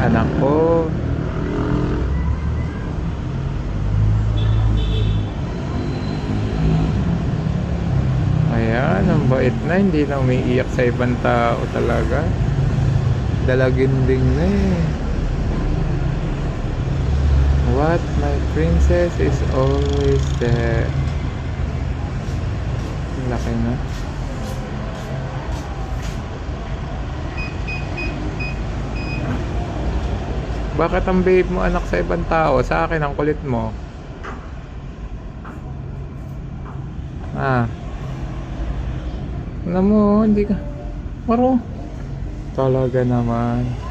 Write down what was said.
Anak ko. Ayan, ang bait na. Hindi na umiiyak sa ibang tao talaga. Dalaginding na eh. What my princess is always there. Laki na. Bakit ang babe mo anak sa ibang tao? Sa akin ang kulit mo. Ah. Alam mo, hindi ka. Maro. Talaga naman.